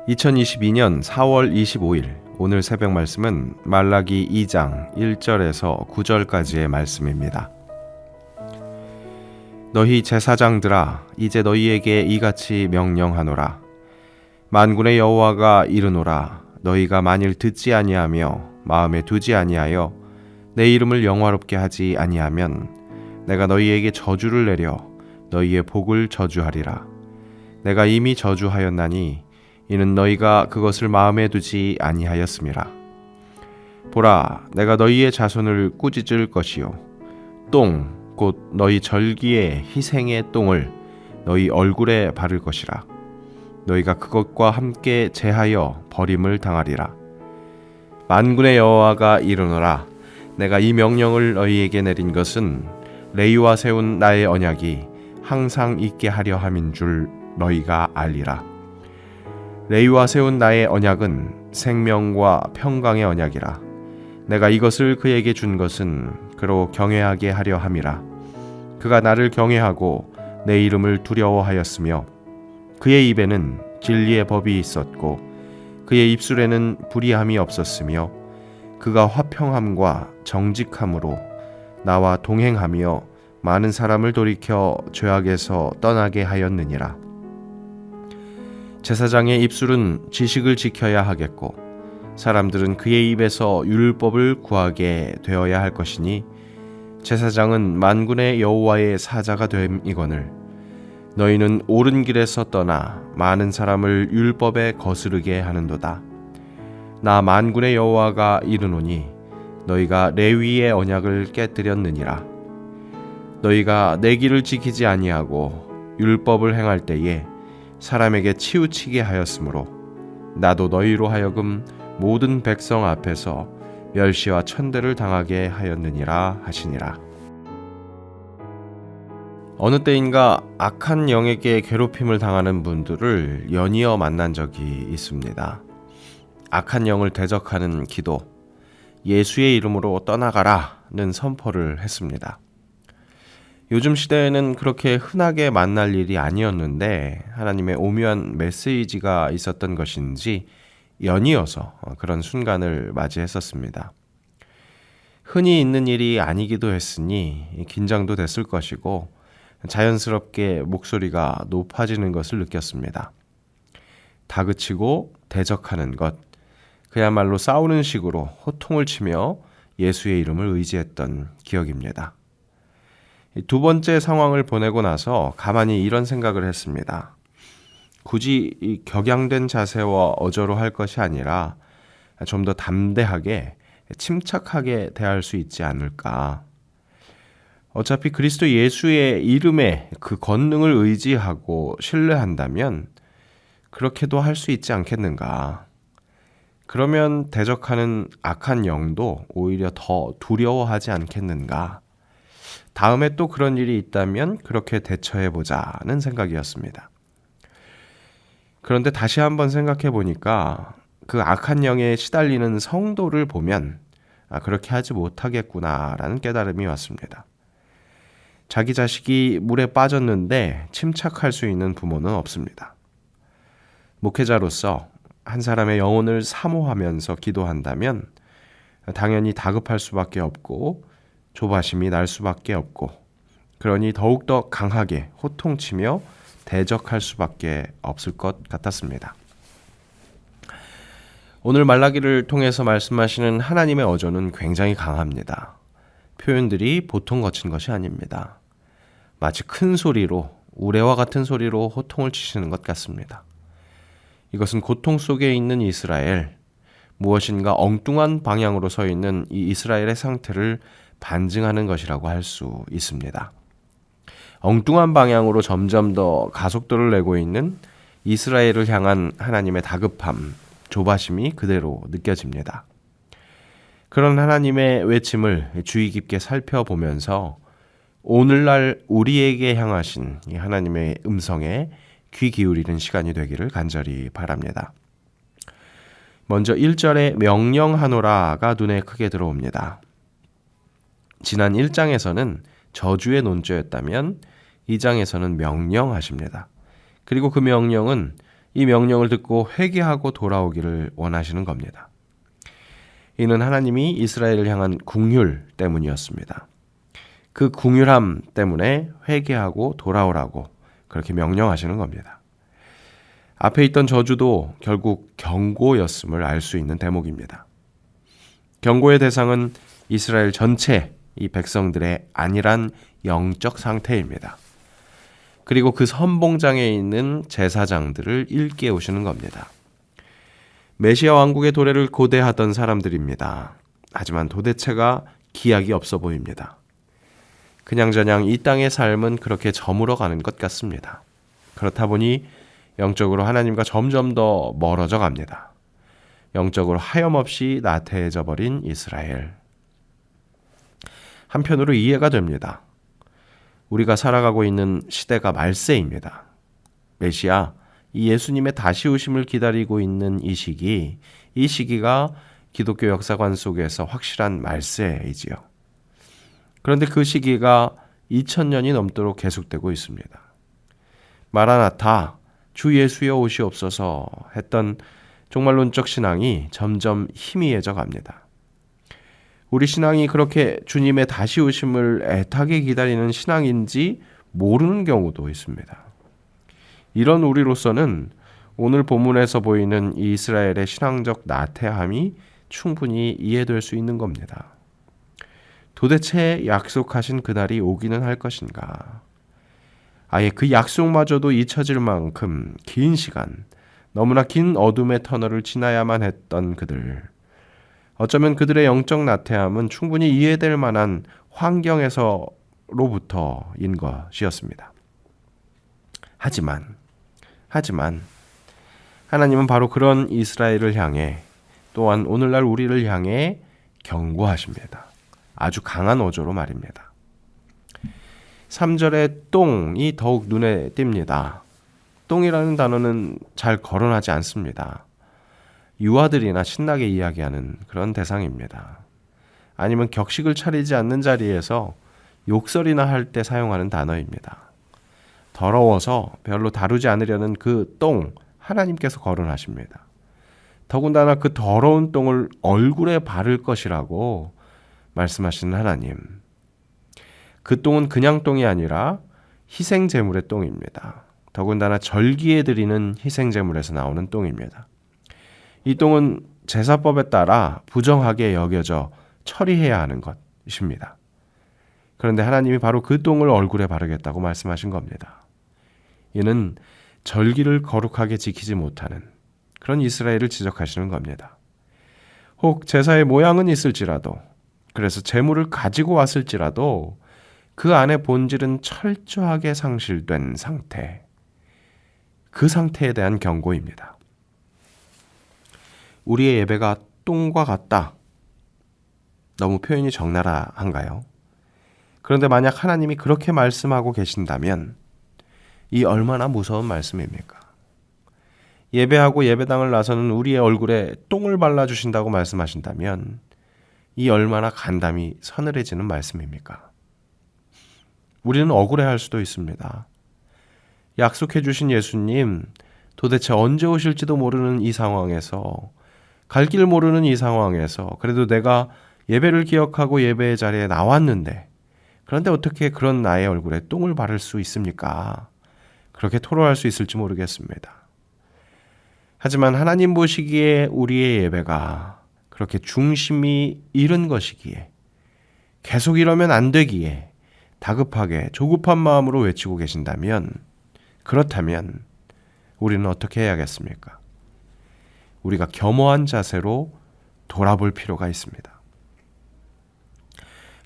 2022년 4월 25일 오늘 새벽 말씀은 말라기 2장 1절에서 9절까지의 말씀입니다. 너희 제사장들아 이제 너희에게 이같이 명령하노라. 만군의 여호와가 이르노라. 너희가 만일 듣지 아니하며 마음에 두지 아니하여 내 이름을 영화롭게 하지 아니하면 내가 너희에게 저주를 내려 너희의 복을 저주하리라. 내가 이미 저주하였나니 이는 너희가 그것을 마음에 두지 아니하였음이라. 보라, 내가 너희의 자손을 꾸짖을 것이요 똥 곧 너희 절기의 희생의 똥을 너희 얼굴에 바를 것이라. 너희가 그것과 함께 제하여 버림을 당하리라. 만군의 여호와가 이르노라. 내가 이 명령을 너희에게 내린 것은 레위와 세운 나의 언약이 항상 있게 하려 함인 줄 너희가 알리라. 레위와 세운 나의 언약은 생명과 평강의 언약이라. 내가 이것을 그에게 준 것은 그로 경외하게 하려 함이라. 그가 나를 경외하고 내 이름을 두려워하였으며 그의 입에는 진리의 법이 있었고 그의 입술에는 불의함이 없었으며 그가 화평함과 정직함으로 나와 동행하며 많은 사람을 돌이켜 죄악에서 떠나게 하였느니라. 제사장의 입술은 지식을 지켜야 하겠고 사람들은 그의 입에서 율법을 구하게 되어야 할 것이니 제사장은 만군의 여호와의 사자가 됨이거늘 너희는 옳은 길에서 떠나 많은 사람을 율법에 거스르게 하는도다. 나 만군의 여호와가 이르노니 너희가 레위의 언약을 깨뜨렸느니라. 너희가 내 길을 지키지 아니하고 율법을 행할 때에 사람에게 치우치게 하였으므로 나도 너희로 하여금 모든 백성 앞에서 멸시와 천대를 당하게 하였느니라 하시니라. 어느 때인가 악한 영에게 괴롭힘을 당하는 분들을 연이어 만난 적이 있습니다. 악한 영을 대적하는 기도, 예수의 이름으로 떠나가라는 선포를 했습니다. 요즘 시대에는 그렇게 흔하게 만날 일이 아니었는데 하나님의 오묘한 메시지가 있었던 것인지 연이어서 그런 순간을 맞이했었습니다. 흔히 있는 일이 아니기도 했으니 긴장도 됐을 것이고 자연스럽게 목소리가 높아지는 것을 느꼈습니다. 다그치고 대적하는 것, 그야말로 싸우는 식으로 호통을 치며 예수의 이름을 의지했던 기억입니다. 두 번째 상황을 보내고 나서 가만히 이런 생각을 했습니다. 굳이 이 격양된 자세와 어조로 할 것이 아니라 좀 더 담대하게 침착하게 대할 수 있지 않을까. 어차피 그리스도 예수의 이름에 그 권능을 의지하고 신뢰한다면 그렇게도 할 수 있지 않겠는가. 그러면 대적하는 악한 영도 오히려 더 두려워하지 않겠는가. 다음에 또 그런 일이 있다면 그렇게 대처해보자는 생각이었습니다. 그런데 다시 한번 생각해 보니까 그 악한 영에 시달리는 성도를 보면 그렇게 하지 못하겠구나라는 깨달음이 왔습니다. 자기 자식이 물에 빠졌는데 침착할 수 있는 부모는 없습니다. 목회자로서 한 사람의 영혼을 사모하면서 기도한다면 당연히 다급할 수밖에 없고 조바심이 날 수밖에 없고 그러니 더욱더 강하게 호통치며 대적할 수밖에 없을 것 같았습니다. 오늘 말라기를 통해서 말씀하시는 하나님의 어조는 굉장히 강합니다. 표현들이 보통 거친 것이 아닙니다. 마치 큰 소리로 우레와 같은 소리로 호통을 치시는 것 같습니다. 이것은 고통 속에 있는 이스라엘, 무엇인가 엉뚱한 방향으로 서 있는 이 이스라엘의 상태를 반증하는 것이라고 할 수 있습니다. 엉뚱한 방향으로 점점 더 가속도를 내고 있는 이스라엘을 향한 하나님의 다급함, 조바심이 그대로 느껴집니다. 그런 하나님의 외침을 주의 깊게 살펴보면서 오늘날 우리에게 향하신 이 하나님의 음성에 귀 기울이는 시간이 되기를 간절히 바랍니다. 먼저 1절에 명령하노라가 눈에 크게 들어옵니다. 지난 1장에서는 저주의 논조였다면 2장에서는 명령하십니다. 그리고 그 명령은 이 명령을 듣고 회개하고 돌아오기를 원하시는 겁니다. 이는 하나님이 이스라엘을 향한 긍휼 때문이었습니다. 그 긍휼함 때문에 회개하고 돌아오라고 그렇게 명령하시는 겁니다. 앞에 있던 저주도 결국 경고였음을 알 수 있는 대목입니다. 경고의 대상은 이스라엘 전체 이 백성들의 안일한 영적 상태입니다. 그리고 그 선봉장에 있는 제사장들을 일깨우시는 겁니다. 메시아 왕국의 도래를 고대하던 사람들입니다. 하지만 도대체가 기약이 없어 보입니다. 그냥저냥 이 땅의 삶은 그렇게 저물어 가는 것 같습니다. 그렇다 보니 영적으로 하나님과 점점 더 멀어져 갑니다. 영적으로 하염없이 나태해져 버린 이스라엘. 한편으로 이해가 됩니다. 우리가 살아가고 있는 시대가 말세입니다. 메시아, 이 예수님의 다시 오심을 기다리고 있는 이 시기가 기독교 역사관 속에서 확실한 말세이지요. 그런데 그 시기가 2000년이 넘도록 계속되고 있습니다. 마라나타, 주 예수여 오시옵소서 했던 종말론적 신앙이 점점 희미해져 갑니다. 우리 신앙이 그렇게 주님의 다시 오심을 애타게 기다리는 신앙인지 모르는 경우도 있습니다. 이런 우리로서는 오늘 본문에서 보이는 이 이스라엘의 신앙적 나태함이 충분히 이해될 수 있는 겁니다. 도대체 약속하신 그날이 오기는 할 것인가? 아예 그 약속마저도 잊혀질 만큼 긴 시간, 너무나 긴 어둠의 터널을 지나야만 했던 그들. 어쩌면 그들의 영적 나태함은 충분히 이해될 만한 환경에서로부터인 것이었습니다. 하지만 하나님은 바로 그런 이스라엘을 향해 또한 오늘날 우리를 향해 경고하십니다. 아주 강한 어조로 말입니다. 3절의 똥이 더욱 눈에 띕니다. 똥이라는 단어는 잘 거론하지 않습니다. 유아들이나 신나게 이야기하는 그런 대상입니다. 아니면 격식을 차리지 않는 자리에서 욕설이나 할 때 사용하는 단어입니다. 더러워서 별로 다루지 않으려는 그 똥, 하나님께서 거론하십니다. 더군다나 그 더러운 똥을 얼굴에 바를 것이라고 말씀하시는 하나님. 그 똥은 그냥 똥이 아니라 희생제물의 똥입니다. 더군다나 절기에 드리는 희생제물에서 나오는 똥입니다. 이 똥은 제사법에 따라 부정하게 여겨져 처리해야 하는 것입니다. 그런데 하나님이 바로 그 똥을 얼굴에 바르겠다고 말씀하신 겁니다. 이는 절기를 거룩하게 지키지 못하는 그런 이스라엘을 지적하시는 겁니다. 혹 제사의 모양은 있을지라도, 그래서 제물을 가지고 왔을지라도 그 안의 본질은 철저하게 상실된 상태, 그 상태에 대한 경고입니다. 우리의 예배가 똥과 같다. 너무 표현이 적나라한가요? 그런데 만약 하나님이 그렇게 말씀하고 계신다면 이 얼마나 무서운 말씀입니까? 예배하고 예배당을 나서는 우리의 얼굴에 똥을 발라주신다고 말씀하신다면 이 얼마나 간담이 서늘해지는 말씀입니까? 우리는 억울해할 수도 있습니다. 약속해 주신 예수님 도대체 언제 오실지도 모르는 이 상황에서, 갈 길 모르는 이 상황에서 그래도 내가 예배를 기억하고 예배의 자리에 나왔는데, 그런데 어떻게 그런 나의 얼굴에 똥을 바를 수 있습니까? 그렇게 토로할 수 있을지 모르겠습니다. 하지만 하나님 보시기에 우리의 예배가 그렇게 중심이 잃은 것이기에, 계속 이러면 안 되기에 다급하게 조급한 마음으로 외치고 계신다면, 그렇다면 우리는 어떻게 해야겠습니까? 우리가 겸허한 자세로 돌아볼 필요가 있습니다.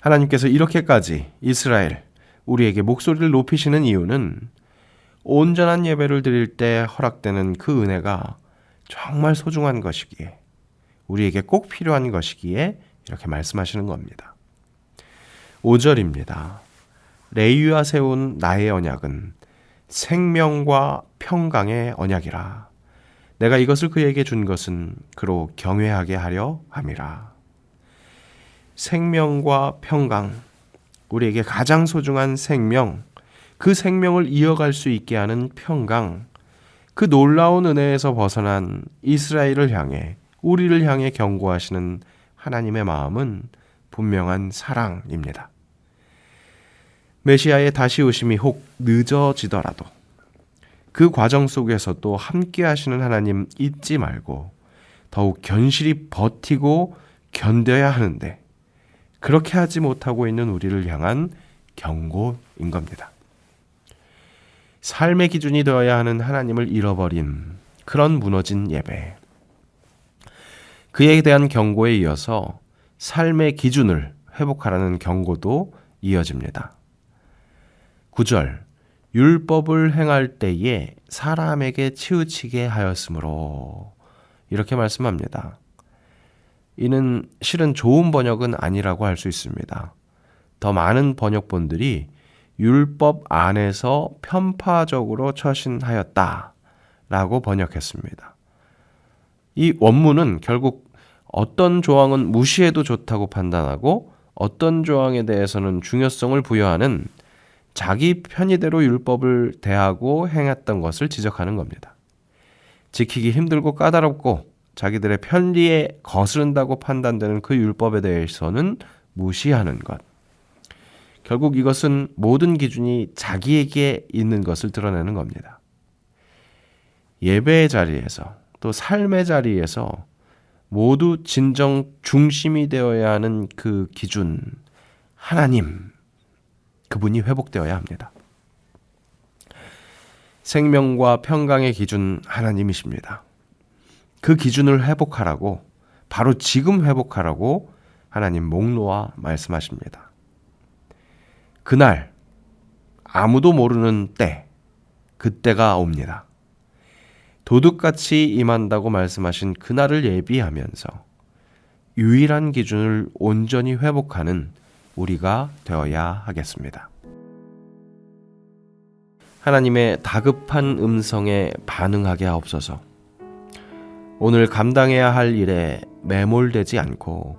하나님께서 이렇게까지 이스라엘, 우리에게 목소리를 높이시는 이유는 온전한 예배를 드릴 때 허락되는 그 은혜가 정말 소중한 것이기에, 우리에게 꼭 필요한 것이기에 이렇게 말씀하시는 겁니다. 5절입니다. 레위와 세운 나의 언약은 생명과 평강의 언약이라. 내가 이것을 그에게 준 것은 그로 경외하게 하려 함이라. 생명과 평강, 우리에게 가장 소중한 생명, 그 생명을 이어갈 수 있게 하는 평강, 그 놀라운 은혜에서 벗어난 이스라엘을 향해, 우리를 향해 경고하시는 하나님의 마음은 분명한 사랑입니다. 메시아의 다시 오심이 혹 늦어지더라도 그 과정 속에서도 함께 하시는 하나님 잊지 말고 더욱 견실히 버티고 견뎌야 하는데, 그렇게 하지 못하고 있는 우리를 향한 경고인 겁니다. 삶의 기준이 되어야 하는 하나님을 잃어버린 그런 무너진 예배, 그에 대한 경고에 이어서 삶의 기준을 회복하라는 경고도 이어집니다. 9절, 율법을 행할 때에 사람에게 치우치게 하였으므로, 이렇게 말씀합니다. 이는 실은 좋은 번역은 아니라고 할 수 있습니다. 더 많은 번역본들이 율법 안에서 편파적으로 처신하였다 라고 번역했습니다. 이 원문은 결국 어떤 조항은 무시해도 좋다고 판단하고 어떤 조항에 대해서는 중요성을 부여하는 자기 편의대로 율법을 대하고 행했던 것을 지적하는 겁니다. 지키기 힘들고 까다롭고 자기들의 편리에 거스른다고 판단되는 그 율법에 대해서는 무시하는 것. 결국 이것은 모든 기준이 자기에게 있는 것을 드러내는 겁니다. 예배의 자리에서 또 삶의 자리에서 모두 진정 중심이 되어야 하는 그 기준, 하나님, 그분이 회복되어야 합니다. 생명과 평강의 기준 하나님이십니다. 그 기준을 회복하라고, 바로 지금 회복하라고 하나님 목 놓아 말씀하십니다. 그날 아무도 모르는 때, 그때가 옵니다. 도둑같이 임한다고 말씀하신 그날을 예비하면서 유일한 기준을 온전히 회복하는 우리가 되어야 하겠습니다. 하나님의 다급한 음성에 반응하게 하옵소서. 오늘 감당해야 할 일에 매몰되지 않고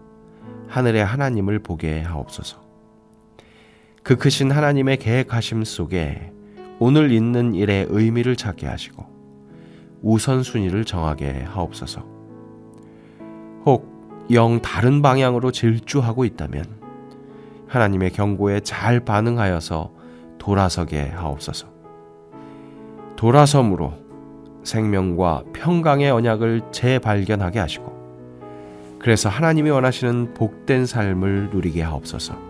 하늘의 하나님을 보게 하옵소서. 그 크신 하나님의 계획하심 속에 오늘 있는 일의 의미를 찾게 하시고 우선순위를 정하게 하옵소서. 혹 영 다른 방향으로 질주하고 있다면 하나님의 경고에 잘 반응하여서 돌아서게 하옵소서. 돌아섬으로 생명과 평강의 언약을 재발견하게 하시고, 그래서 하나님이 원하시는 복된 삶을 누리게 하옵소서.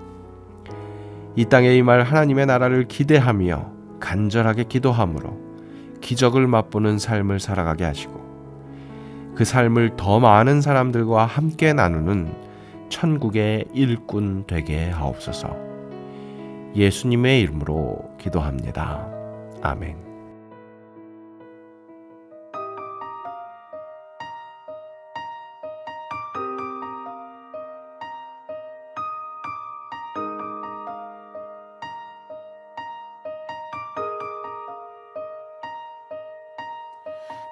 이 땅에 임할 하나님의 나라를 기대하며 간절하게 기도함으로 기적을 맛보는 삶을 살아가게 하시고, 그 삶을 더 많은 사람들과 함께 나누는 천국의 일꾼 되게 하옵소서. 예수님의 이름으로 기도합니다. 아멘.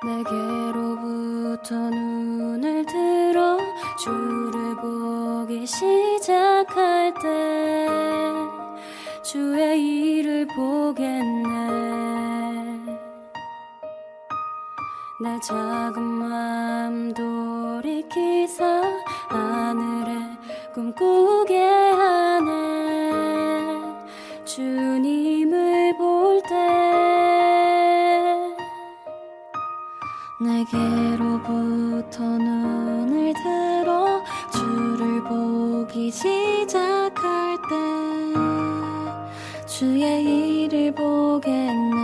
내게로부터 눈을 들어 주를 보기 시작할 때 주의 일을 보겠네. 내 작은 마음 돌이키사 하늘에 꿈꾸게 하네. 주님을 볼 때 내게로부터 눈을 들어 주를 보기 시작할 때 주의 일을 보겠네.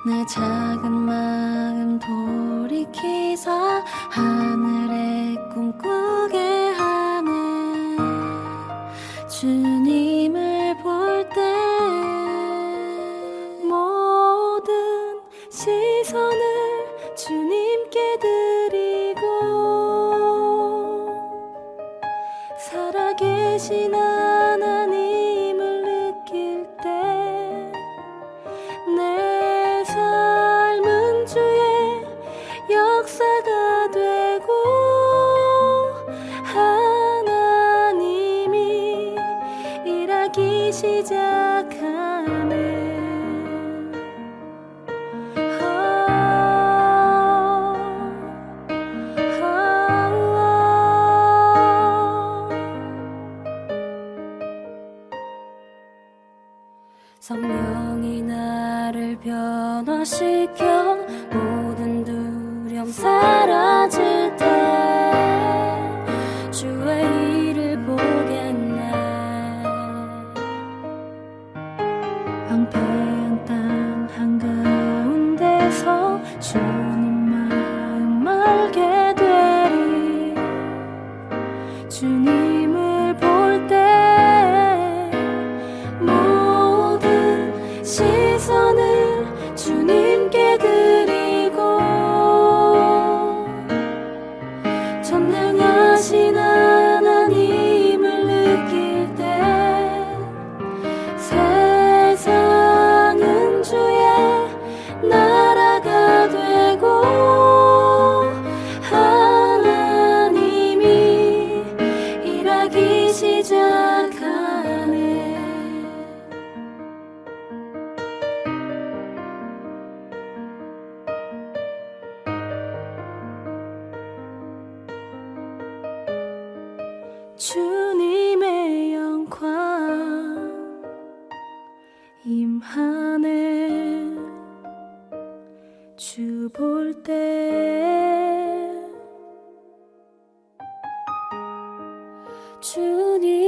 내 작은 마음 돌이키사 하늘에 꿈꾸게 하네. 주님을 볼 때 모든 시선을 주님께 드리고 살아계신 하나님을 느낄 때 내 삶은 주의 역사가 되고 하나님이 일하기 시작하네. 변화시켜 모든 두려움 사라질 때 주의 일을 보겠네. 황폐한 땅 한가운데서 주님 마음 알게 되리. 주님을 볼 때 모든 시선을 주님께 드리고 전능하신 하나님을 느낄 때 세상은 주의 나라가 되고 하나님이 일하기 시작하네. 주님의 영광 임하네. 주 볼 때 주님